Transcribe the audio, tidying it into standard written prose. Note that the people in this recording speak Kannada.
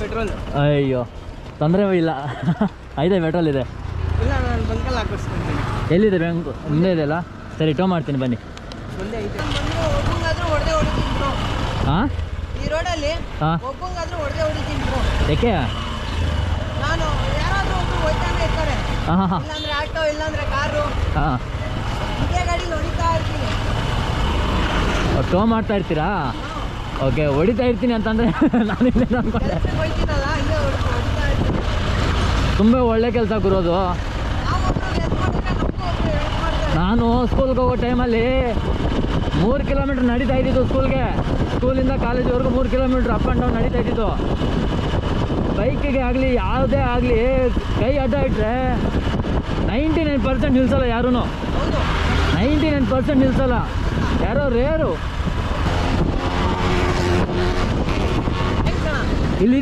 ಪೆಟ್ರೋಲ್. ಅಯ್ಯೋ ತೊಂದರೆ ಇಲ್ಲ. ಐದೇ ಪೆಟ್ರೋಲ್ ಇದೆ. ಇಲ್ಲ ನಾನು ಬಂಕಲ್ಲಿ ಹಾಕಿಸ್ಕೊಂತೀನಿ. ಎಲ್ಲಿದೆ ಬ್ಯಾಂಕ್? ಮುಂದೆ ಇದೆಯಲ್ಲ, ಸರಿ ಟೋ ಮಾಡ್ತೀನಿ ಬನ್ನಿ. ಮುಂದೆ ಐತೆ. ಒಬ್ಬಂಗಾದ್ರೂ ಹೊಡೆದೇ ಹೊಡಿತೀನಿ ಬ್ರೋ. ಹಾಂ ಈ ರೋಡಲ್ಲಿ ಹಾಂ ಒಬ್ಬಂಗಾದ್ರೂ ಹೊಡೆದೇ ಹೊಡಿತೀನಿ ಬ್ರೋ. ಯಾಕೆ? ನಾನು ಯಾರಾದರೂ ಒಬ್ರು ಹೋಯ್ತಾನೆ ಇರ್ತಾರೆ. ಹಾಂ ಹಾಂ ಹಾಂ ಇಲ್ಲಾಂದ್ರೆ ಆಟೋ, ಇಲ್ಲಾಂದ್ರೆ ಕಾರು, ಹಾಂ ಇದೇ ಗಾಡೀಲಿ ಹೊಡಿತಾ ಇರ್ತೀನಿ. ಟೋ ಮಾಡ್ತಾ ಇರ್ತೀರಾ? ಓಕೆ, ಹೊಡಿತಾ ಇರ್ತೀನಿ ಅಂತಂದರೆ ನಾನು ಇಲ್ಲೇನು ಅಂದ್ಕೊಂಡೆ. ಕೆಲ್ಸಕ್ಕೆ ಹೋಯ್ತೀನಲ್ಲ, ಇಲ್ಲೇ ಹೊಡಿತಾ ಇರ್ತೀನಿ. ತುಂಬ ಒಳ್ಳೆ ಕೆಲಸ ಗುರೋದು. ನಾವೊಬ್ರು ಹೆಲ್ಪ್ ಮಾಡಿದ್ರೆ ನಮಗೂ ಒಬ್ರು ಹೆಲ್ಪ್ ಮಾಡ್ತಾರೆ. ನಾನು ಸ್ಕೂಲ್ಗೆ ಹೋಗೋ ಟೈಮಲ್ಲಿ 3 ಕಿಲೋಮೀಟ್ರ್ ನಡೀತಾ ಇದ್ದಿದ್ದು ಸ್ಕೂಲ್ಗೆ. ಸ್ಕೂಲಿಂದ ಕಾಲೇಜ್ವರೆಗೂ 3 ಕಿಲೋಮೀಟ್ರ್ ಅಪ್ ಆ್ಯಂಡ್ ಡೌನ್ ನಡೀತಾ ಇದ್ದಿದ್ದು. ಬೈಕಿಗೆ ಆಗಲಿ ಯಾವುದೇ ಆಗಲಿ ಕೈ ಅಡ್ಡ ಇಟ್ಟರೆ 99% ನಿಲ್ಲಿಸಲ್ಲ ಯಾರೂ. ಹೌದು. 99% ನಿಲ್ಲಿಸಲ್ಲ, ಯಾರೋ ರೇರು. ಹೆಂಗ್ ಕಣ? ಇಲ್ಲಿ